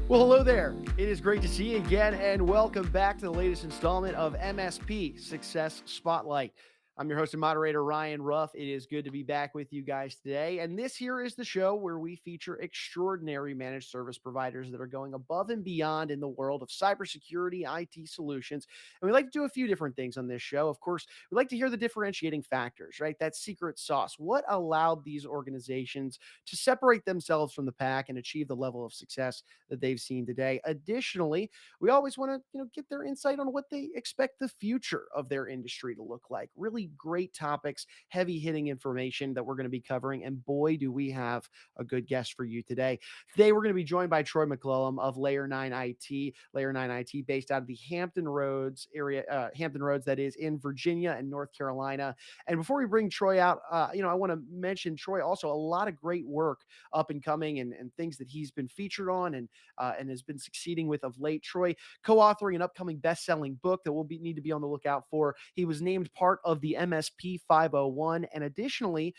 Well, hello there. It is great to see you again, and welcome back to the latest installment of MSP Success Spotlight. I'm your host and moderator, Ryan Ruff. It is good to be back with you guys today. And this here is the show where we feature extraordinary managed service providers that are going above and beyond in the world of cybersecurity, IT solutions. And we like to do a few different things on this show. Of course, we like to hear the differentiating factors, right? That secret sauce. What allowed these organizations to separate themselves from the pack and achieve the level of success that they've seen today? Additionally, we always want to, get their insight on what they expect the future of their industry to look like. Really great topics, heavy hitting information that we're going to be covering. And boy, do we have a good guest for you today. Today, we're going to be joined by Troy McCollum of Layer 9 IT, Layer 9 IT, based out of the Hampton Roads area, Hampton Roads, that is in Virginia and North Carolina. And before we bring Troy out, I want to mention Troy also a lot of great work up and coming and things that he's been featured on and has been succeeding with of late. Troy co-authoring an upcoming best-selling book that we'll need to be on the lookout for. He was named part of the MSP 501, and additionally,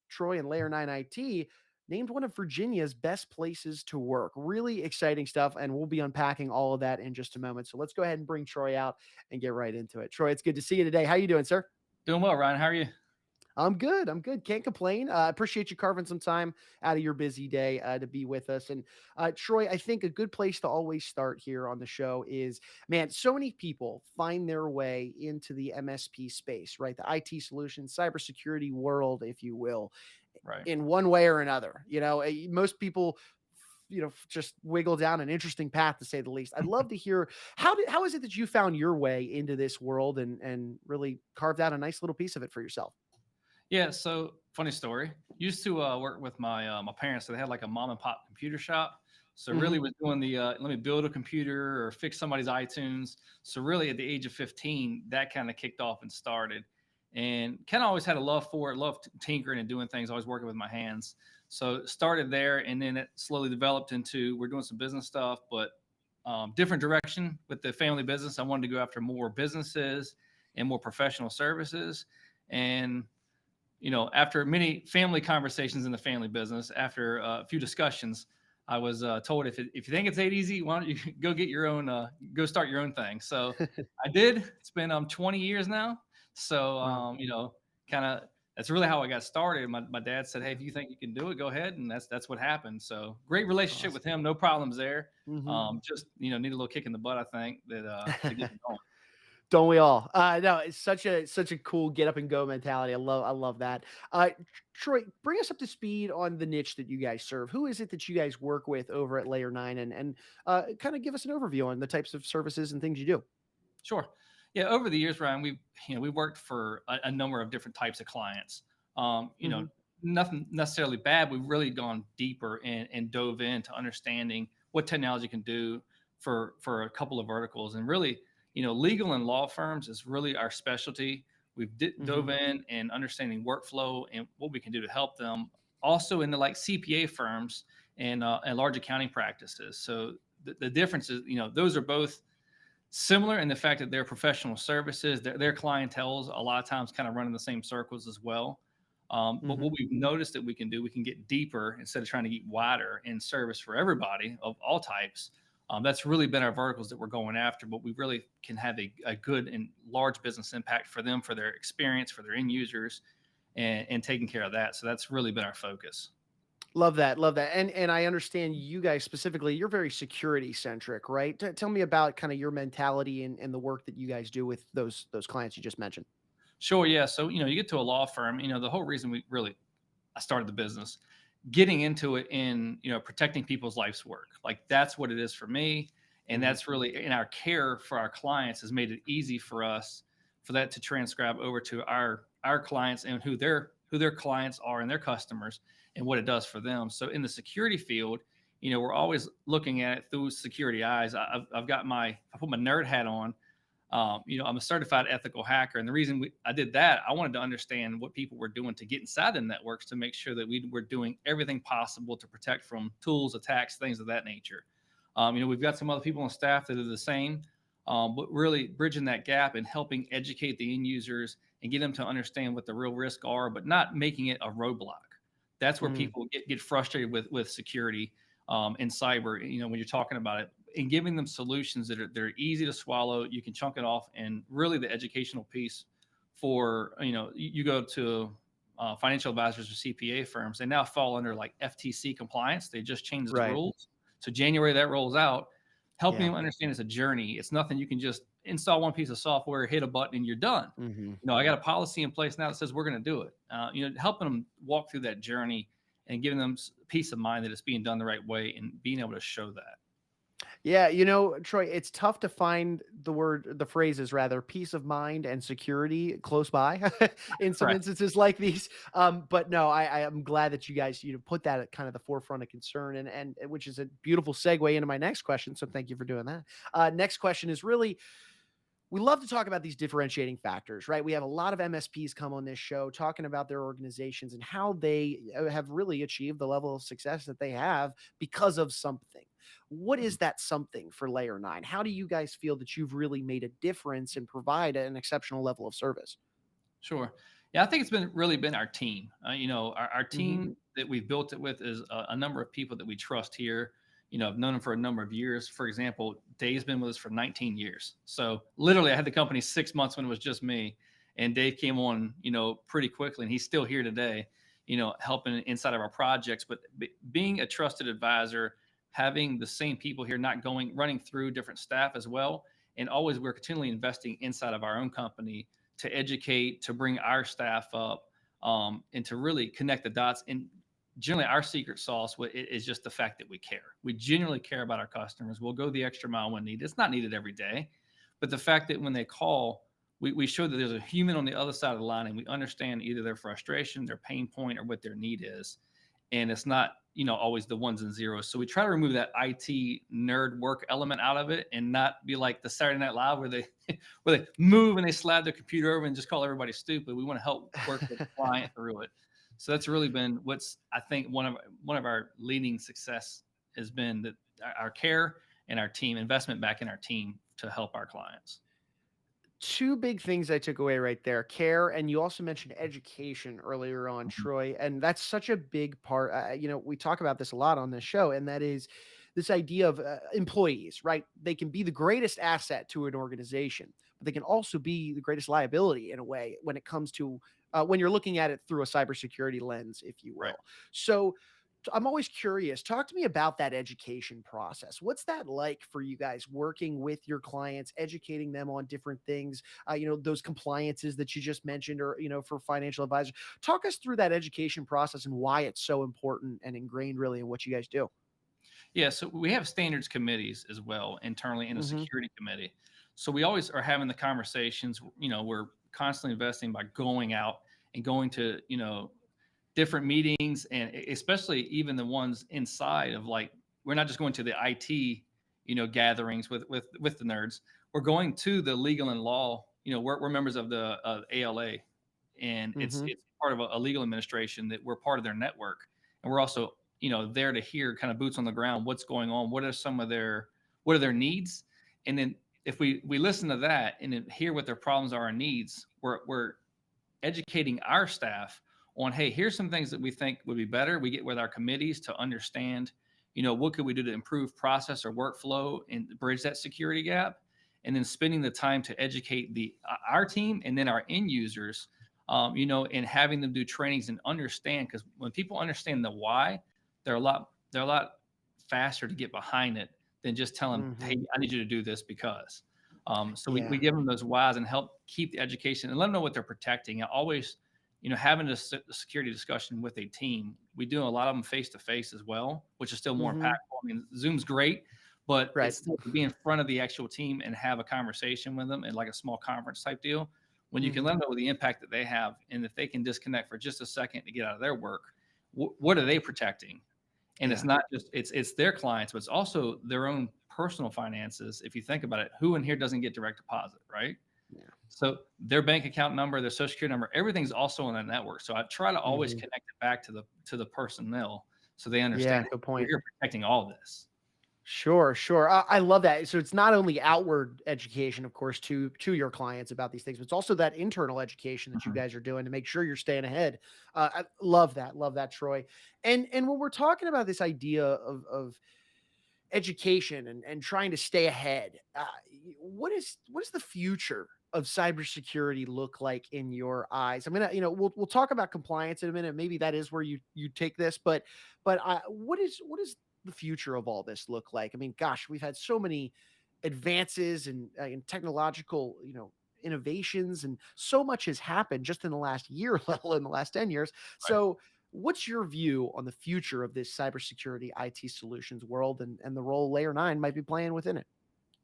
Troy and Layer 9 IT named one of Virginia's best places to work. Really exciting stuff, and we'll be unpacking all of that in just a moment. So let's go ahead and bring Troy out and get right into it. Troy, it's good to see you today. How you doing, sir? Doing well, Ryan. How are you? I'm good. I'm good. Can't complain. I appreciate you carving some time out of your busy day to be with us. And Troy, I think a good place to always start here on the show is, man, so many people find their way into the MSP space, right? The IT solution, cybersecurity world, if you will, Right. in one way or another. Most people just wiggle down an interesting path, to say the least. I'd love to hear how is it that you found your way into this world and really carved out a nice little piece of it for yourself. Yeah. So, funny story. Used to work with my parents. So they had like a mom and pop computer shop. So really Mhm. was doing the let me build a computer or fix somebody's iTunes. So really at the age of 15, that kind of kicked off and started, and kind of always had a love for it, loved tinkering and doing things. Always working with my hands. So started there, and then it slowly developed into we're doing some business stuff, but different direction with the family business. I wanted to go after more businesses and more professional services, and after many family conversations in the family business, after a few discussions, I was told if you think it's ain't easy, why don't you go get your own, go start your own thing. So I did. It's been 20 years now. So Wow. kind of that's really how I got started. My dad said, "Hey, if you think you can do it, go ahead," and that's what happened. So great relationship with Awesome. him, no problems there. Mhm. Just need a little kick in the butt, I think, that to get me going. Don't we all? No, it's such a cool get up and go mentality. I love that. Troy, bring us up to speed on the niche that you guys serve. Who is it that you guys work with over at Layer 9 and kind of give us an overview on the types of services and things you do. Sure. Yeah, over the years, Ryan, we worked for a number of different types of clients. Mhm. Nothing necessarily bad. We've really gone deeper and dove into understanding what technology can do for a couple of verticals, and really, legal and law firms is really our specialty. We've dove Mhm. in and understanding workflow and what we can do to help them. Also, in the like CPA firms and large accounting practices. So the difference is, those are both similar in the fact that they're professional services. Their clientels a lot of times kind of run in the same circles as well. But what Mhm. we've noticed that we can do, we can get deeper instead of trying to get wider in service for everybody of all types. That's really been our verticals that we're going after, but we really can have a good and large business impact for them, for their experience, for their end users, and taking care of that. So that's really been our focus. Love that. Love that. And I understand you guys specifically, you're very security centric, right? Tell me about kind of your mentality and the work that you guys do with those clients you just mentioned. Sure, yeah. So you get to a law firm. The whole reason I started the business, getting into it in protecting people's life's work. Like that's what it is for me, and Mhm. that's really in our care for our clients has made it easy for us for that to transcribe over to our clients and who their clients are and their customers and what it does for them. So in the security field, we're always looking at it through security eyes. I put my nerd hat on. I'm a certified ethical hacker, and the reason I did that, I wanted to understand what people were doing to get inside the networks to make sure that we were doing everything possible to protect from tools, attacks, things of that nature. We've got some other people on staff that are the same, but really bridging that gap and helping educate the end users and get them to understand what the real risks are, but not making it a roadblock. That's where Mhm. people get frustrated with security. in cyber, when you're talking about it, and giving them solutions that are easy to swallow. You can chunk it off, and really the educational piece for, you go to financial advisors or CPA firms, they now fall under like FTC compliance. They just changed the Right. rules. So January that rolls out, helping Yeah. them understand it's a journey. It's nothing you can just install one piece of software, hit a button, and you're done. Hmm. I got a policy in place now that says we're going to do it. Helping them walk through that journey and giving them peace of mind that it's being done the right way and being able to show that. Yeah, Troy, it's tough to find the phrases rather, peace of mind and security close by in some Right. instances like these. But no, I am glad that you guys, put that at kind of the forefront of concern, and which is a beautiful segue into my next question. So thank you for doing that. Next question is really, we love to talk about these differentiating factors, right? We have a lot of MSPs come on this show talking about their organizations and how they have really achieved the level of success that they have because of something. What is that something for Layer 9? How do you guys feel that you've really made a difference and provide an exceptional level of service? Sure. Yeah, I think it's been our team. Our Hmm. team that we've built it with is a number of people that we trust here. I've known them for a number of years. For example, Dave's been with us for 19 years. So literally, I had the company 6 months when it was just me, and Dave came on, pretty quickly, and he's still here today, helping inside of our projects. But being a trusted advisor, having the same people here, not running through different staff as well, and always we're continually investing inside of our own company to educate, to bring our staff up, and to really connect the dots. And generally, our secret sauce is just the fact that we care. We genuinely care about our customers. We'll go the extra mile when needed. It's not needed every day, but the fact that when they call, we show that there's a human on the other side of the line, and we understand either their frustration, their pain point, or what their need is. And it's not, always the ones and zeros. So we try to remove that IT nerd work element out of it, and not be like the Saturday Night Live where they where they move and they slide their computer over and just call everybody stupid. We want to help work with the client through it. So that's really been what's, I think, one of our leading success has been that our care and our team investment back in our team to help our clients. Two big things I took away right there: care, and you also mentioned education earlier on, Mhm. Troy. And that's such a big part. We talk about this a lot on this show, and that is this idea of employees, right? They can be the greatest asset to an organization, but they can also be the greatest liability in a way when it comes to when you're looking at it through a cybersecurity lens, if you Right. will. So, I'm always curious. Talk to me about that education process. What's that like for you guys working with your clients, educating them on different things? Those compliances that you just mentioned, or for financial advisors. Talk us through that education process and why it's so important and ingrained really in what you guys do. Yeah, so we have standards committees as well internally in a Hmm. security committee. So we always are having the conversations. We're constantly investing by going out and going to, different meetings, and especially even the ones inside of, like, we're not just going to the IT, gatherings with the nerds. We're going to the legal and law. We're members of the ALA, and it's Hmm. it's part of a legal administration that we're part of their network, and we're also, there to hear kind of boots on the ground what's going on, what are their needs, and then if we listen to that and then hear what their problems are and needs, we're educating our staff on, hey, here's some things that we think would be better. We get with our committees to understand, what could we do to improve process or workflow and bridge that security gap, and then spending the time to educate our team and then our end users, and having them do trainings and understand, because when people understand the why, they're a lot faster to get behind it than just telling, hey, Hmm. I need you to do this because. So we Yeah. give them those whys and help keep the education and let them know what they're protecting. And always, having a security discussion with a team. We do a lot of them face to face as well, which is still more impactful. Hmm. I mean, Zoom's great, but Right. it's still to be in front of the actual team and have a conversation with them, and like a small conference type deal. When you can let Hmm. them know the impact that they have, and if they can disconnect for just a second to get out of their work, what are they protecting? And it's Yeah. not just it's their clients, but it's also their own personal finances. If you think about it, who in here doesn't get direct deposit, right? Yeah. So their bank account number, their social security number, everything's also on that network. So I try to always Hmm. connect it back to the personnel, so they understand, Yeah. hey, Good we're point. here protecting all this. Sure, sure. I love that. So it's not only outward education, of course, to your clients about these things, but it's also that internal education that you Mhm. guys are doing to make sure you're staying ahead. I love that. Love that, Troy. And when we're talking about this idea of education and trying to stay ahead. What is the future of cybersecurity look like in your eyes? I'm gonna, we'll talk about compliance in a minute. Maybe that is where you take this, but what is the future of all this look like? I mean, gosh, we've had so many advances and technological, innovations, and so much has happened just in the last year, let alone the last 10 years. Right. So what's your view on the future of this cybersecurity IT solutions world and the role Layer 9 might be playing within it?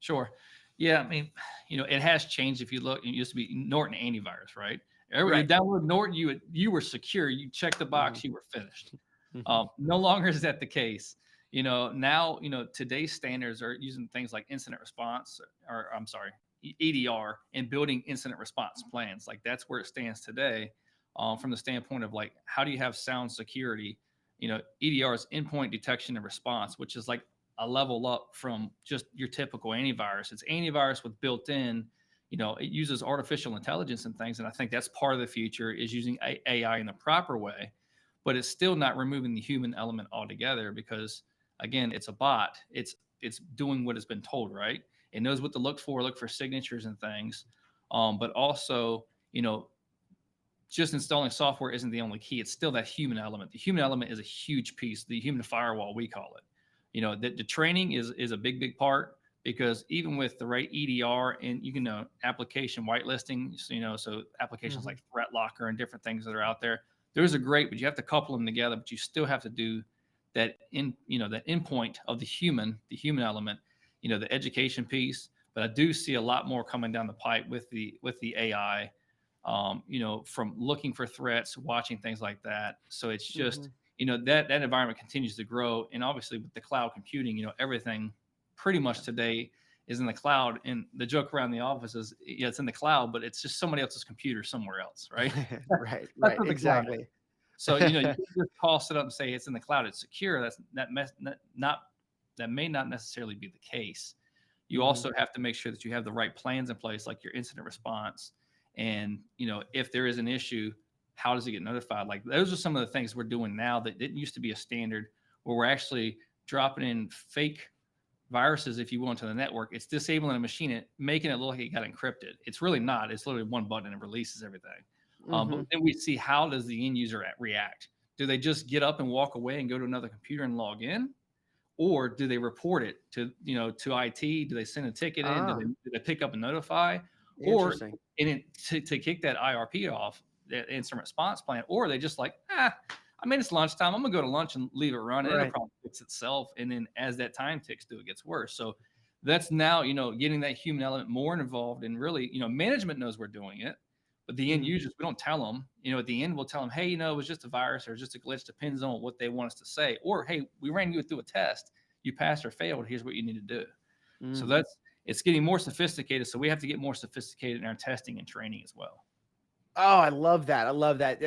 Sure. Yeah, I mean, it has changed. If you look, it used to be Norton antivirus, right? You Right. download Norton, you were secure. You checked the Mhm. box, you were finished. Mhm. No longer is that the case. Now, today's standards are using things like incident response, or I'm sorry, EDR, and building incident response plans. Like that's where it stands today, from the standpoint of like how do you have sound security? EDR is endpoint detection and response, which is like a level up from just your typical antivirus. It's antivirus with built in. It uses artificial intelligence and things, and I think that's part of the future is using AI in the proper way, but it's still not removing the human element altogether because again, it's a bot. It's doing what it's been told, right? It knows what to look for signatures and things. But also, just installing software isn't the only key. It's still that human element. The human element is a huge piece, the human firewall, we call it. The training is a big part because even with the right EDR and you can know application whitelisting, so applications Mhm. like Threat Locker and different things that are out there, those are great, but you have to couple them together. But you still have to do that endpoint of the human element, the education piece. But I do see a lot more coming down the pipe with the AI, from looking for threats, watching things like that. So it's just, Mhm. that environment continues to grow. And obviously with the cloud computing, everything pretty much Yeah. today is in the cloud. And the joke around the office is, yeah, it's in the cloud, but it's just somebody else's computer somewhere else, right? Right, That's right, what the cloud is. exactly. So, you can just toss it up and say it's in the cloud, it's secure. That may not necessarily be the case. You Mhm. also have to make sure that you have the right plans in place, like your incident response. And, if there is an issue, how does it get notified? Like those are some of the things we're doing now that didn't used to be a standard, where we're actually dropping in fake viruses, if you will, into the network. It's disabling a machine and making it look like it got encrypted. It's really not. It's literally one button and it releases everything. But Mhm. then we see, how does the end user react? Do they just get up and walk away and go to another computer and log in? Or do they report it to IT? Do they send a ticket in? Do Ah, they pick up and notify? Or interesting. to kick that IRP off, that incident response plan, or they just like, I mean, it's lunchtime. I'm gonna go to lunch and leave it run, and it'll Right. probably fix itself. And then as that time ticks through, it gets worse. So that's now, getting that human element more involved, and really, management knows we're doing it, but the end Mhm. users, we don't tell them. At the end, we'll tell them, hey, it was just a virus or just a glitch. Depends on what they want us to say. Or hey, we ran you through a test. You passed or failed. Here's what you need to do. So Mm. it's getting more sophisticated. So we have to get more sophisticated in our testing and training as well. Oh, I love that. I love that.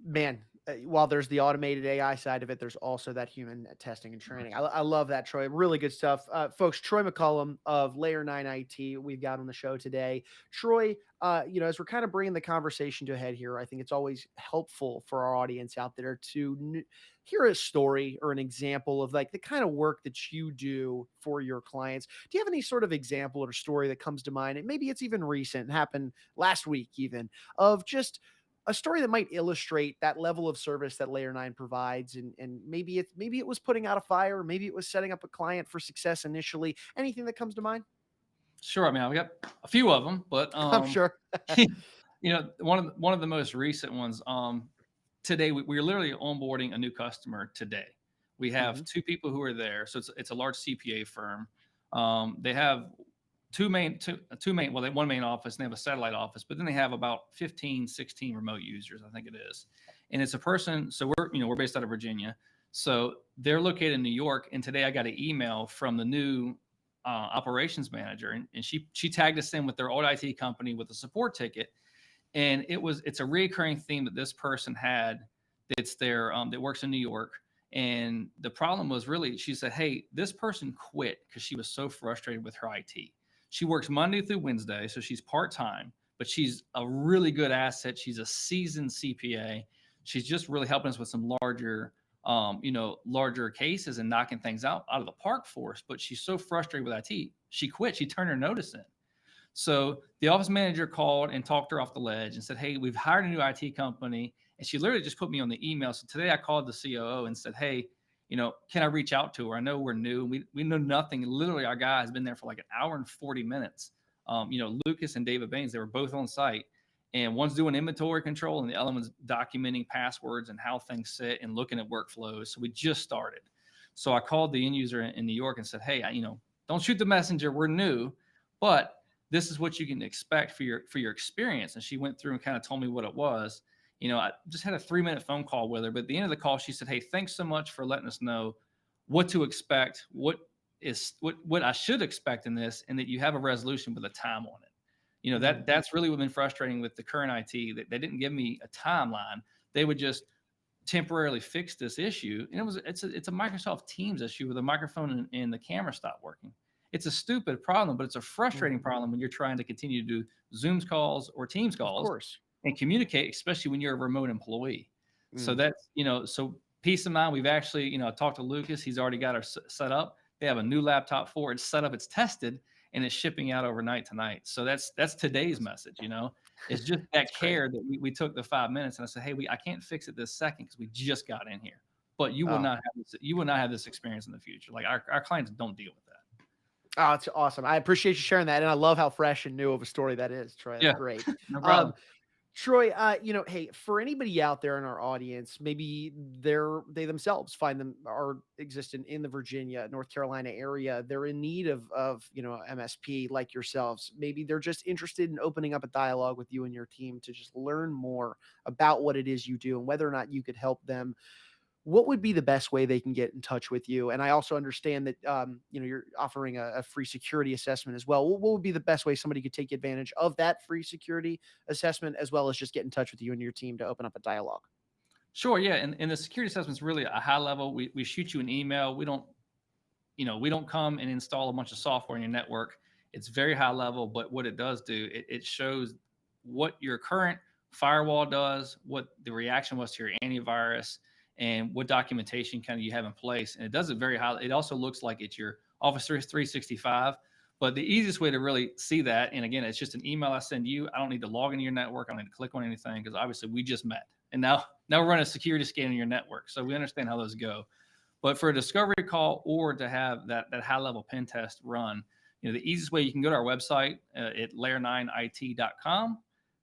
Man, while there's the automated AI side of it, there's also that human testing and training. I love that, Troy. Really good stuff. Folks, Troy McCollum of Layer 9 IT, we've got on the show today. Troy, as we're kind of bringing the conversation to a head here, I think it's always helpful for our audience out there to hear a story or an example of like the kind of work that you do for your clients. Do you have any sort of example or story that comes to mind? And maybe it's even recent, happened last week, even of just a story that might illustrate that level of service that Layer 9 provides, and maybe it was putting out a fire, maybe it was setting up a client for success initially. Anything that comes to mind? Sure. I mean, I've got a few of them, but I'm sure. one of the most recent ones. Today we're literally onboarding a new customer today. We have Mhm. two people who are there, so it's a large CPA firm. They have two main, well, they have one main office and they have a satellite office, but then they have about 15, 16 remote users, I think it is. And it's a person. So we're based out of Virginia. So they're located in New York. And today I got an email from the new operations manager, and she tagged us in with their old IT company with a support ticket. And it's a recurring theme that this person had. It's their that works in New York, And the problem was really, she said, hey, this person quit because she was so frustrated with her IT. She works Monday through Wednesday, so she's part-time, but she's a really good asset. She's a seasoned CPA. She's just really helping us with some larger cases and knocking things out of the park for us. But she's so frustrated with IT, she quit. She turned her notice in. So the office manager called and talked her off the ledge and said, hey, we've hired a new IT company. And she literally just put me on the email. So today I called the COO and said, hey, can I reach out to her? I know we're new. We know nothing. Literally, our guy has been there for like an hour and 40 minutes. Lucas and David Baines, they were both on site. And one's doing inventory control and the other one's documenting passwords and how things sit and looking at workflows. So we just started. So I called the end user in New York and said, hey, don't shoot the messenger. We're new, but this is what you can expect for your experience. And she went through and kind of told me what it was. I just had a 3-minute phone call with her, but at the end of the call, she said, hey, thanks so much for letting us know what to expect, what I should expect in this, and that you have a resolution with a time on it. That's really what's been frustrating with the current IT, that they didn't give me a timeline. They would just temporarily fix this issue. And it's a Microsoft Teams issue where the microphone and the camera stopped working. It's a stupid problem, but it's a frustrating problem when you're trying to continue to do Zooms calls or Teams calls. Of course. And communicate, especially when you're a remote employee. So that's, so peace of mind. We've actually, talked to Lucas. He's already got our set up. They have a new laptop for it. It's set up, it's tested, and it's shipping out overnight tonight. So that's today's message. It's just that care that we took the 5 minutes, and I said, hey, I can't fix it this second because we just got in here. But you will not have this experience in the future. Like our clients don't deal with that. Oh, it's awesome. I appreciate you sharing that. And I love how fresh and new of a story that is, Troy. That's great. No problem. Troy, hey, for anybody out there in our audience, maybe they themselves are existent in the Virginia, North Carolina area. They're in need of MSP like yourselves. Maybe they're just interested in opening up a dialogue with you and your team to just learn more about what it is you do and whether or not you could help them. What would be the best way they can get in touch with you? And I also understand that, you're offering a free security assessment as well. What would be the best way somebody could take advantage of that free security assessment, as well as just get in touch with you and your team to open up a dialogue? Sure. Yeah. And the security assessment is really a high level. We shoot you an email. We don't come and install a bunch of software in your network. It's very high level, but what it does do, it shows what your current firewall does, what the reaction was to your antivirus, and what documentation kind of you have in place. And it does it very high. It also looks like it's your Office 365. But the easiest way to really see that, and again, it's just an email I send you. I don't need to log into your network. I don't need to click on anything because obviously we just met. And now we're running a security scan in your network. So we understand how those go. But for a discovery call or to have that high level pen test run, the easiest way, you can go to our website at layer9it.com.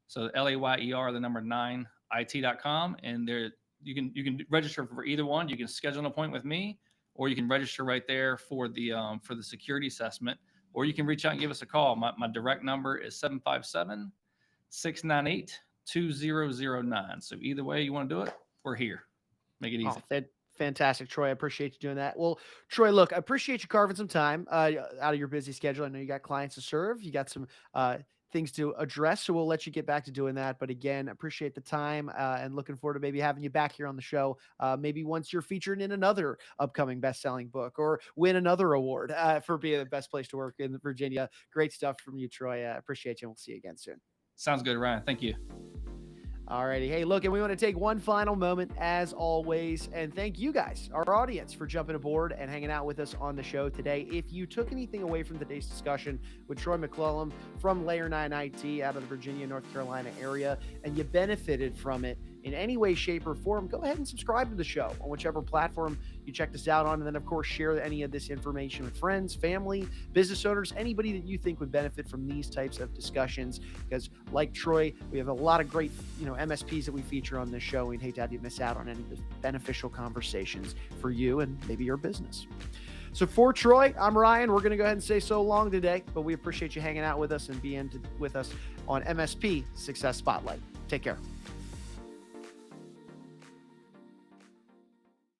So LAYER, the number 9it.com. And there, you can register for either one. You can schedule an appointment with me, or you can register right there for the security assessment, or you can reach out and give us a call. My direct number is 757-698-2009. So either way you want to do it, we're here. Make it easy. Oh, fantastic, Troy. I appreciate you doing that. Well, Troy, look, I appreciate you carving some time out of your busy schedule. I know you got clients to serve. You got some things to address, so we'll let you get back to doing that. But again, appreciate the time and looking forward to maybe having you back here on the show. Maybe once you're featured in another upcoming best-selling book or win another award for being the best place to work in Virginia. Great stuff from you, Troy. Appreciate you. And we'll see you again soon. Sounds good, Ryan. Thank you. All righty. Hey, look, and we want to take one final moment, as always, and thank you guys, our audience, for jumping aboard and hanging out with us on the show today. If you took anything away from today's discussion with Troy McCollum from Layer 9 IT out of the Virginia, North Carolina area, and you benefited from it in any way, shape, or form, go ahead and subscribe to the show on whichever platform you checked us out on. And then, of course, share any of this information with friends, family, business owners, anybody that you think would benefit from these types of discussions. Because like Troy, we have a lot of great, MSPs that we feature on this show. We'd hate to have you miss out on any of the beneficial conversations for you and maybe your business. So for Troy, I'm Ryan. We're going to go ahead and say so long today, but we appreciate you hanging out with us and being with us on MSP Success Spotlight. Take care.